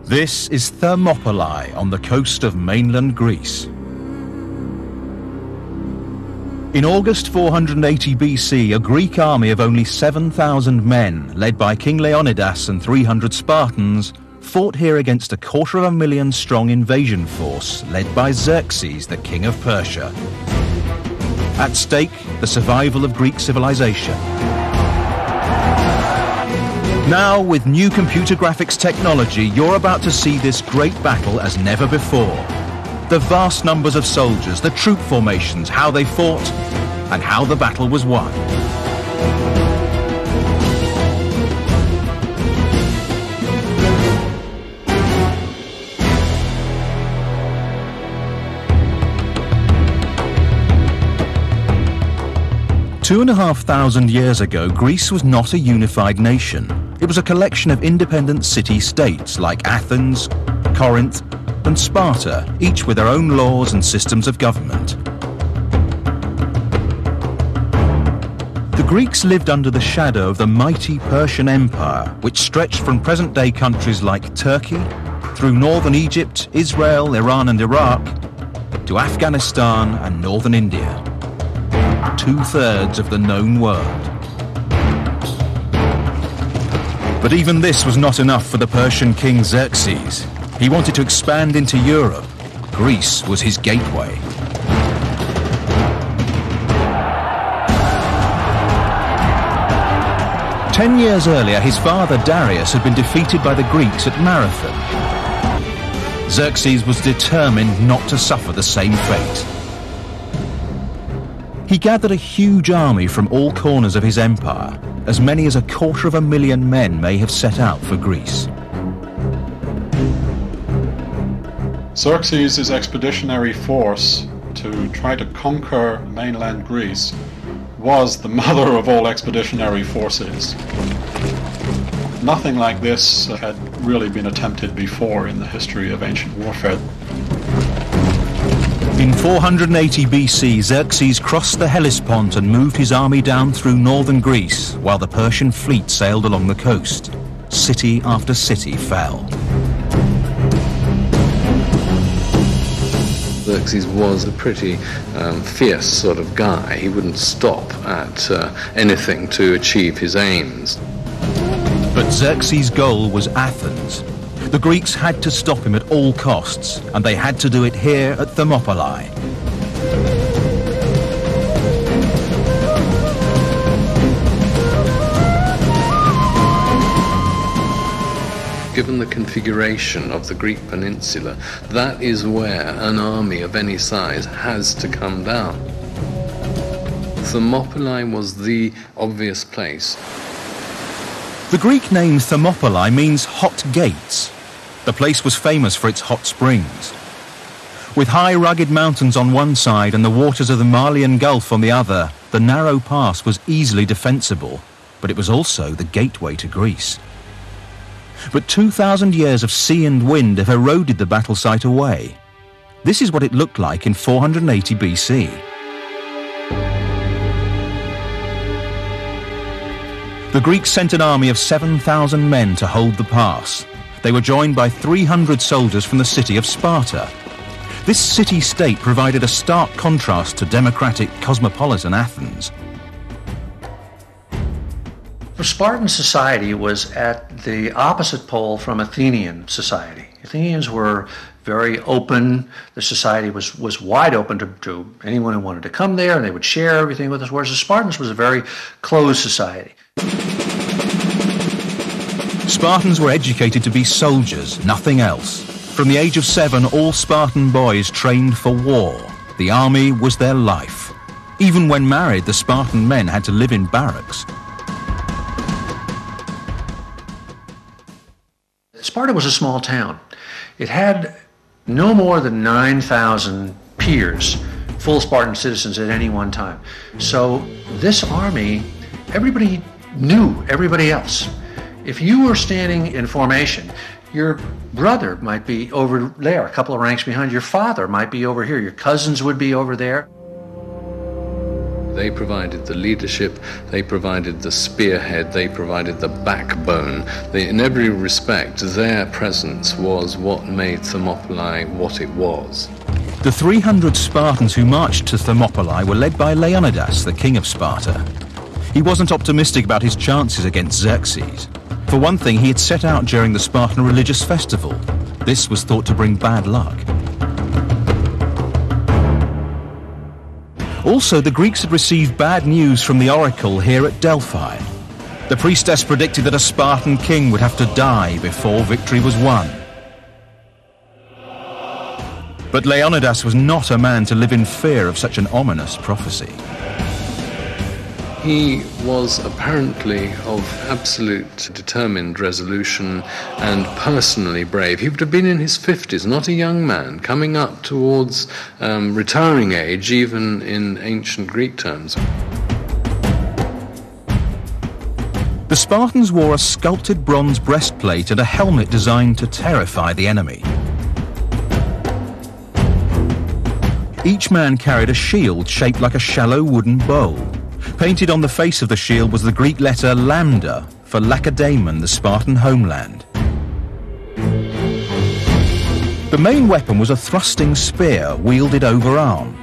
This is Thermopylae on the coast of mainland Greece. In August 480 BC, a Greek army of only 7,000 men, led by King Leonidas and 300 Spartans, fought here against a 250,000 strong invasion force led by Xerxes, the king of Persia. At stake, the survival of Greek civilization. Now, with new computer graphics technology, you're about to see this great battle as never before. The vast numbers of soldiers, the troop formations, how they fought, and how the battle was won. Two and a half thousand years ago, Greece was not a unified nation. It was a collection of independent city-states like Athens, Corinth, and Sparta, each with their own laws and systems of government. The Greeks lived under the shadow of the mighty Persian Empire, which stretched from present-day countries like Turkey, through northern Egypt, Israel, Iran and Iraq, to Afghanistan and northern India. 2/3 of the known world. But even this was not enough for the Persian king Xerxes. He wanted to expand into Europe. Greece was his gateway. Ten years earlier, his father Darius had been defeated by the Greeks at Marathon. Xerxes was determined not to suffer the same fate. He gathered a huge army from all corners of his empire. As many as 250,000 men may have set out for Greece. Xerxes' expeditionary force to try to conquer mainland Greece was the mother of all expeditionary forces. Nothing like this had really been attempted before in the history of ancient warfare. In 480 BC, Xerxes crossed the Hellespont and moved his army down through northern Greece, while the Persian fleet sailed along the coast. City after city fell. Xerxes was a pretty fierce sort of guy. He wouldn't stop at anything to achieve his aims. But Xerxes' goal was Athens. The Greeks had to stop him at all costs, and they had to do it here at Thermopylae. Given the configuration of the Greek peninsula, that is where an army of any size has to come down. Thermopylae was the obvious place. The Greek name Thermopylae means hot gates. The place was famous for its hot springs. With high rugged mountains on one side and the waters of the Malian Gulf on the other, the narrow pass was easily defensible, but it was also the gateway to Greece. But 2,000 years of sea and wind have eroded the battle site away. This is what it looked like in 480 BC. The Greeks sent an army of 7,000 men to hold the pass. They were joined by 300 soldiers from the city of Sparta. This city-state provided a stark contrast to democratic, cosmopolitan Athens. Spartan society was at the opposite pole from Athenian society. Athenians were very open. The society was wide open to anyone who wanted to come there, and they would share everything with us, whereas the Spartans was a very closed society. Spartans were educated to be soldiers, nothing else. From the age of 7, all Spartan boys trained for war. The army was their life. Even when married, the Spartan men had to live in barracks. Sparta was a small town. It had no more than 9,000 peers, full Spartan citizens at any one time. So this army, everybody knew everybody else. If you were standing in formation, your brother might be over there, a couple of ranks behind. Your father might be over here. Your cousins would be over there. They provided the leadership, they provided the spearhead, they provided the backbone. In every respect, their presence was what made Thermopylae what it was. The 300 Spartans who marched to Thermopylae were led by Leonidas, the king of Sparta. He wasn't optimistic about his chances against Xerxes. For one thing, he had set out during the Spartan religious festival. This was thought to bring bad luck. Also, the Greeks had received bad news from the oracle here at Delphi. The priestess predicted that a Spartan king would have to die before victory was won. But Leonidas was not a man to live in fear of such an ominous prophecy. He was apparently of absolute determined resolution and personally brave. He would have been in his 50s, not a young man, coming up towards retiring age, even in ancient Greek terms. The Spartans wore a sculpted bronze breastplate and a helmet designed to terrify the enemy. Each man carried a shield shaped like a shallow wooden bowl. Painted on the face of the shield was the Greek letter lambda for Lacedaemon, the Spartan homeland. The main weapon was a thrusting spear wielded overarm.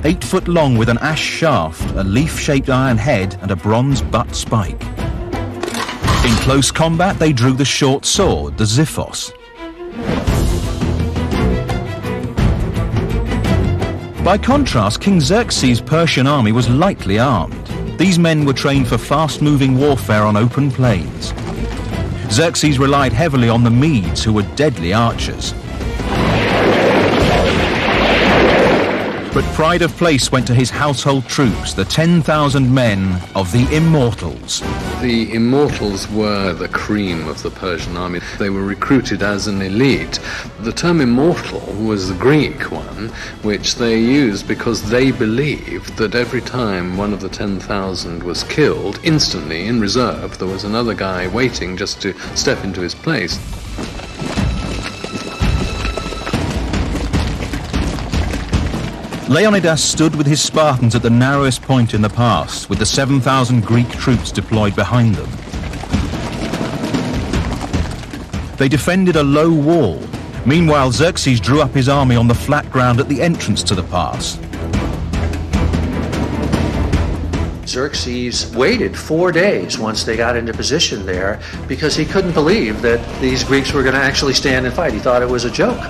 8 foot long with an ash shaft, a leaf-shaped iron head and a bronze butt spike. In close combat they drew the short sword, the xiphos. By contrast, King Xerxes' Persian army was lightly armed. These men were trained for fast-moving warfare on open plains. Xerxes relied heavily on the Medes, who were deadly archers. But pride of place went to his household troops, the 10,000 men of the Immortals. The Immortals were the cream of the Persian army. They were recruited as an elite. The term immortal was the Greek one, which they used because they believed that every time one of the 10,000 was killed, instantly in reserve, there was another guy waiting just to step into his place. Leonidas stood with his Spartans at the narrowest point in the pass, with the 7,000 Greek troops deployed behind them. They defended a low wall. Meanwhile, Xerxes drew up his army on the flat ground at the entrance to the pass. Xerxes waited 4 days once they got into position there because he couldn't believe that these Greeks were going to actually stand and fight. He thought it was a joke.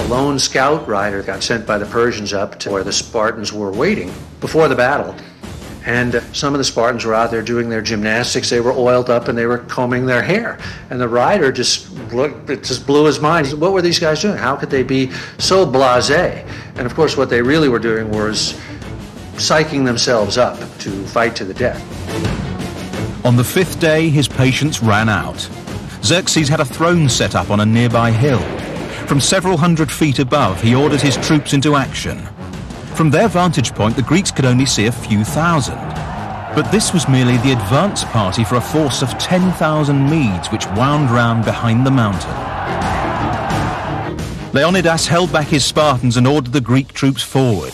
Lone scout rider got sent by the Persians up to where the Spartans were waiting before the battle. And some of the Spartans were out there doing their gymnastics. They were oiled up and they were combing their hair. And the rider just blew his mind. What were these guys doing? How could they be so blasé? And of course what they really were doing was psyching themselves up to fight to the death. On the 5th day, his patience ran out. Xerxes had a throne set up on a nearby hill. From several hundred feet above, he ordered his troops into action. From their vantage point, the Greeks could only see a few thousand. But this was merely the advance party for a force of 10,000 Medes which wound round behind the mountain. Leonidas held back his Spartans and ordered the Greek troops forward.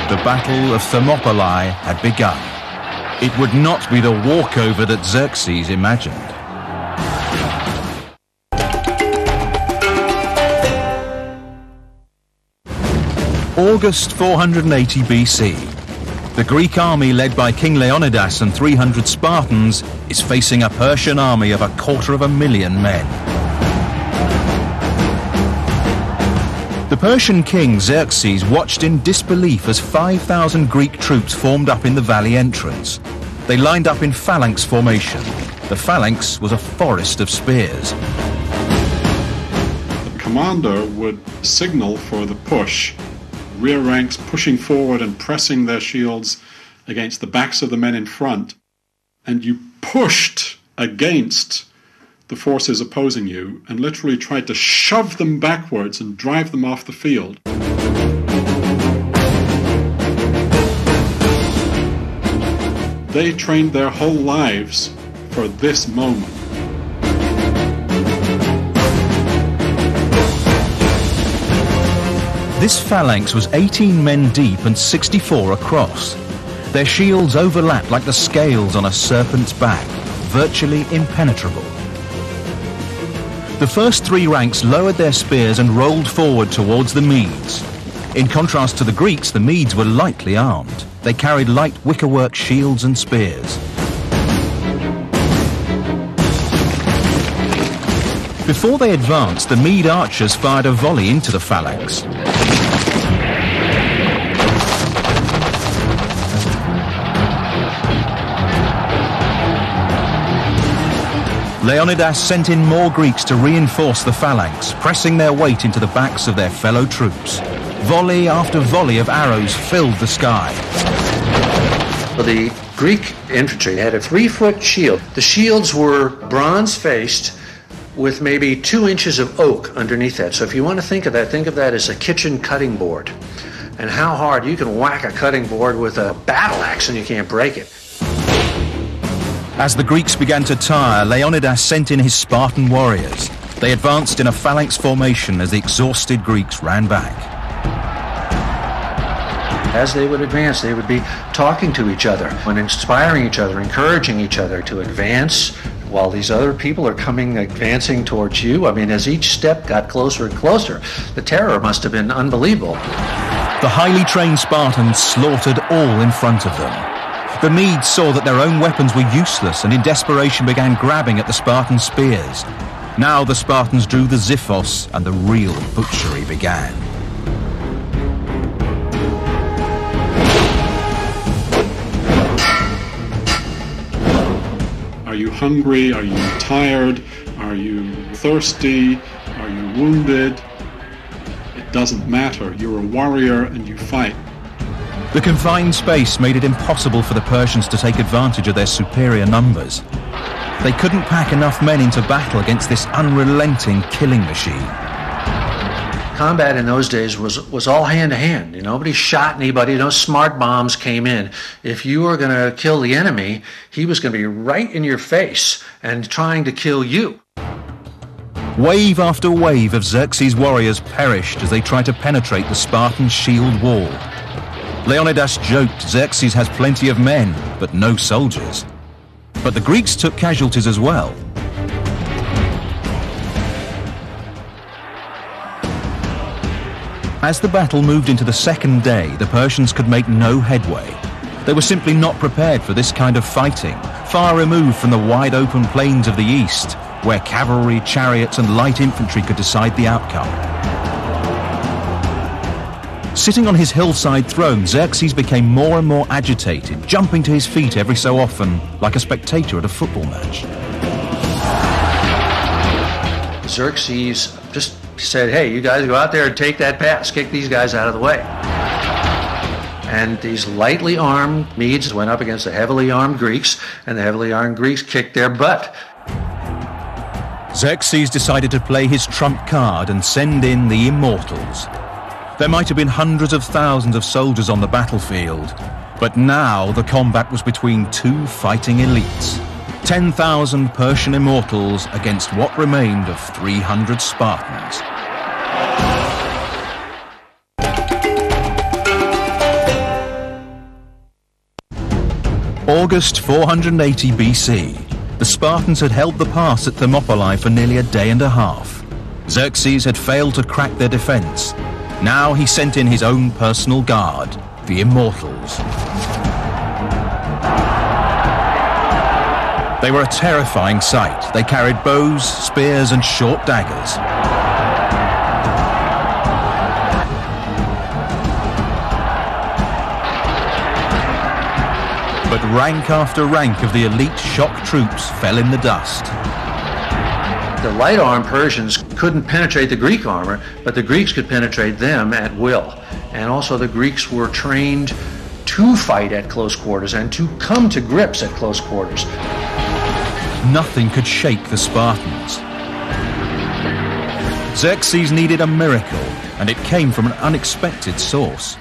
The Battle of Thermopylae had begun. It would not be the walkover that Xerxes imagined. August 480 BC. The Greek army led by King Leonidas and 300 Spartans is facing a Persian army of 250,000 men. The Persian king Xerxes watched in disbelief as 5,000 Greek troops formed up in the valley entrance. They lined up in phalanx formation. The phalanx was a forest of spears. The commander would signal for the push, rear ranks pushing forward and pressing their shields against the backs of the men in front, and you pushed against the forces opposing you and literally tried to shove them backwards and drive them off the field. They trained their whole lives for this moment. This phalanx was 18 men deep and 64 across. Their shields overlapped like the scales on a serpent's back, virtually impenetrable. The first three ranks lowered their spears and rolled forward towards the Medes. In contrast to the Greeks, the Medes were lightly armed. They carried light wickerwork shields and spears. Before they advanced, the Mede archers fired a volley into the phalanx. Leonidas sent in more Greeks to reinforce the phalanx, pressing their weight into the backs of their fellow troops. Volley after volley of arrows filled the sky. Well, the Greek infantry had a 3-foot shield. The shields were bronze-faced with maybe 2 inches of oak underneath that. So if you want to think of that as a kitchen cutting board. And how hard you can whack a cutting board with a battle axe and you can't break it. As the Greeks began to tire, Leonidas sent in his Spartan warriors. They advanced in a phalanx formation as the exhausted Greeks ran back. As they would advance, they would be talking to each other and inspiring each other, encouraging each other to advance while these other people are advancing towards you. I mean, as each step got closer and closer, the terror must have been unbelievable. The highly trained Spartans slaughtered all in front of them. The Medes saw that their own weapons were useless and in desperation began grabbing at the Spartan spears. Now the Spartans drew the xiphos and the real butchery began. Are you hungry? Are you tired? Are you thirsty? Are you wounded? It doesn't matter. You're a warrior and you fight. The confined space made it impossible for the Persians to take advantage of their superior numbers. They couldn't pack enough men into battle against this unrelenting killing machine. Combat in those days was all hand-to-hand. Nobody shot anybody. No smart bombs came in. If you were going to kill the enemy, he was going to be right in your face and trying to kill you. Wave after wave of Xerxes' warriors perished as they tried to penetrate the Spartan shield wall. Leonidas joked Xerxes has plenty of men, but no soldiers. But the Greeks took casualties as well. As the battle moved into the second day, the Persians could make no headway. They were simply not prepared for this kind of fighting, far removed from the wide open plains of the east, where cavalry, chariots and light infantry could decide the outcome. Sitting on his hillside throne, Xerxes became more and more agitated, jumping to his feet every so often, like a spectator at a football match. Xerxes just said, hey, you guys go out there and take that pass, kick these guys out of the way. And these lightly armed Medes went up against the heavily armed Greeks, and the heavily armed Greeks kicked their butt. Xerxes decided to play his trump card and send in the immortals. There might have been hundreds of thousands of soldiers on the battlefield, but now the combat was between two fighting elites. 10,000 Persian immortals against what remained of 300 Spartans. August 480 BC. The Spartans had held the pass at Thermopylae for nearly a day and a half. Xerxes had failed to crack their defense. Now he sent in his own personal guard, the Immortals. They were a terrifying sight. They carried bows, spears, and short daggers. But rank after rank of the elite shock troops fell in the dust. The light-armed Persians couldn't penetrate the Greek armor, but the Greeks could penetrate them at will. And also the Greeks were trained to fight at close quarters and to come to grips at close quarters. Nothing could shake the Spartans. Xerxes needed a miracle, and it came from an unexpected source.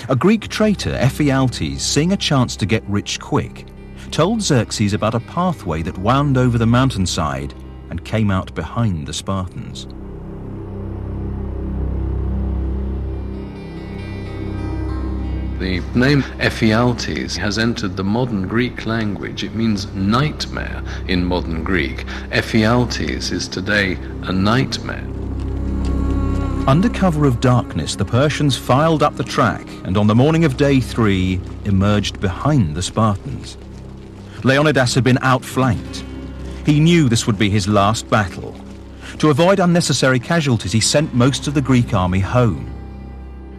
A Greek traitor, Ephialtes, seeing a chance to get rich quick, told Xerxes about a pathway that wound over the mountainside and came out behind the Spartans. The name Ephialtes has entered the modern Greek language. It means nightmare in modern Greek. Ephialtes is today a nightmare. Under cover of darkness, the Persians filed up the track and on the morning of day 3 emerged behind the Spartans. Leonidas had been outflanked. He knew this would be his last battle. To avoid unnecessary casualties, he sent most of the Greek army home.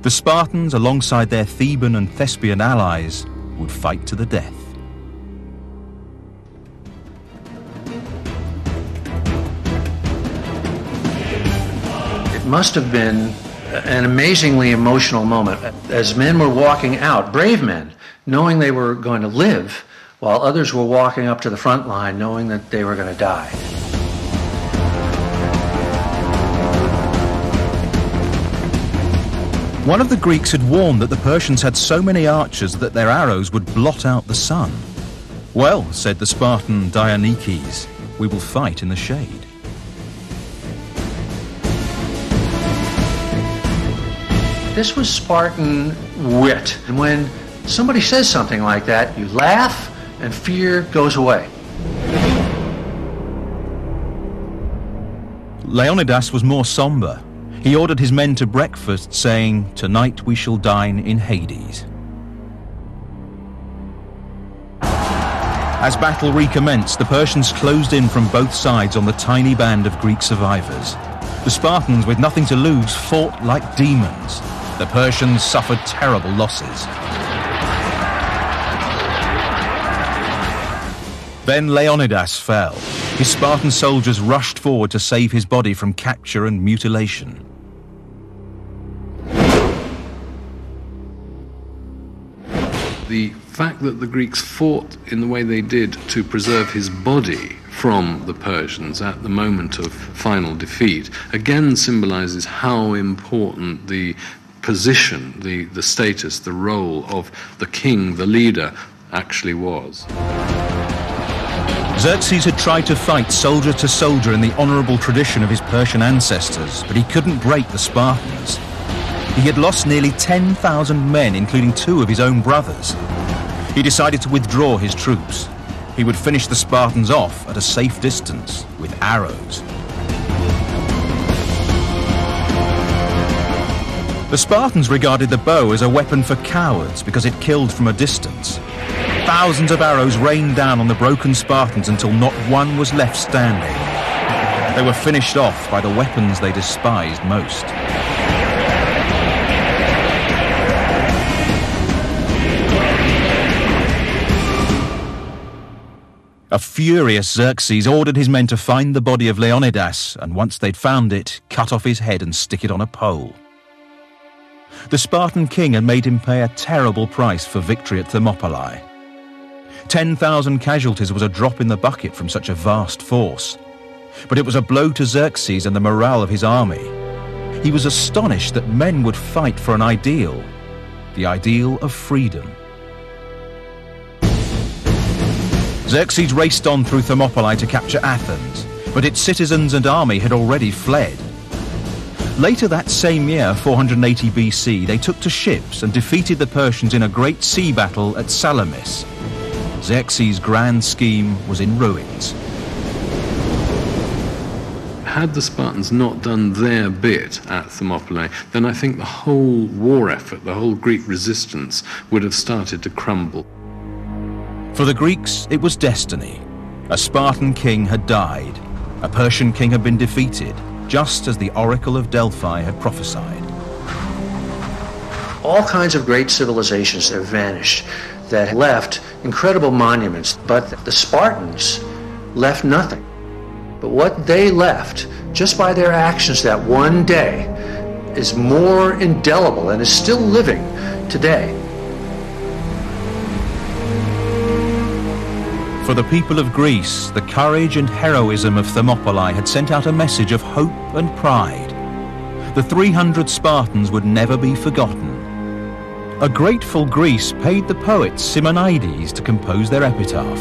The Spartans, alongside their Theban and Thespian allies, would fight to the death. It must have been an amazingly emotional moment. As men were walking out, brave men, knowing they were going to live, while others were walking up to the front line knowing that they were going to die. One of the Greeks had warned that the Persians had so many archers that their arrows would blot out the sun. Well, said the Spartan Dionysius, we will fight in the shade. This was Spartan wit. And when somebody says something like that, you laugh and fear goes away. Leonidas was more somber. He ordered his men to breakfast, saying, "Tonight we shall dine in Hades." As battle recommenced, the Persians closed in from both sides on the tiny band of Greek survivors. The Spartans, with nothing to lose, fought like demons. The Persians suffered terrible losses. Then Leonidas fell. His Spartan soldiers rushed forward to save his body from capture and mutilation. The fact that the Greeks fought in the way they did to preserve his body from the Persians at the moment of final defeat again symbolizes how important the position, the status, the role of the king, the leader, actually was. Xerxes had tried to fight soldier to soldier in the honorable tradition of his Persian ancestors, but he couldn't break the Spartans. He had lost nearly 10,000 men, including 2 of his own brothers. He decided to withdraw his troops. He would finish the Spartans off at a safe distance with arrows. The Spartans regarded the bow as a weapon for cowards because it killed from a distance. Thousands of arrows rained down on the broken Spartans until not one was left standing. They were finished off by the weapons they despised most. A furious Xerxes ordered his men to find the body of Leonidas, and once they'd found it, cut off his head and stick it on a pole. The Spartan king had made him pay a terrible price for victory at Thermopylae. 10,000 casualties was a drop in the bucket from such a vast force. But it was a blow to Xerxes and the morale of his army. He was astonished that men would fight for an ideal, the ideal of freedom. Xerxes raced on through Thermopylae to capture Athens, but its citizens and army had already fled. Later that same year, 480 BC, they took to ships and defeated the Persians in a great sea battle at Salamis. Xerxes' grand scheme was in ruins. Had the Spartans not done their bit at Thermopylae, then I think the whole war effort, the whole Greek resistance would have started to crumble. For the Greeks, it was destiny. A Spartan king had died. A Persian king had been defeated, just as the Oracle of Delphi had prophesied. All kinds of great civilizations have vanished that left incredible monuments, but the Spartans left nothing. But what they left, just by their actions that one day, is more indelible and is still living today. For the people of Greece, the courage and heroism of Thermopylae had sent out a message of hope and pride. The 300 Spartans would never be forgotten. A grateful Greece paid the poet Simonides to compose their epitaph.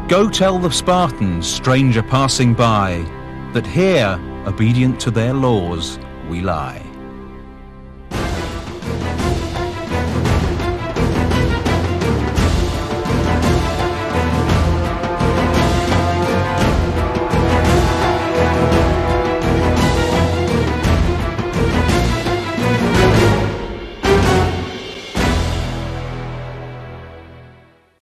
Go tell the Spartans, stranger passing by, that here, obedient to their laws, we lie.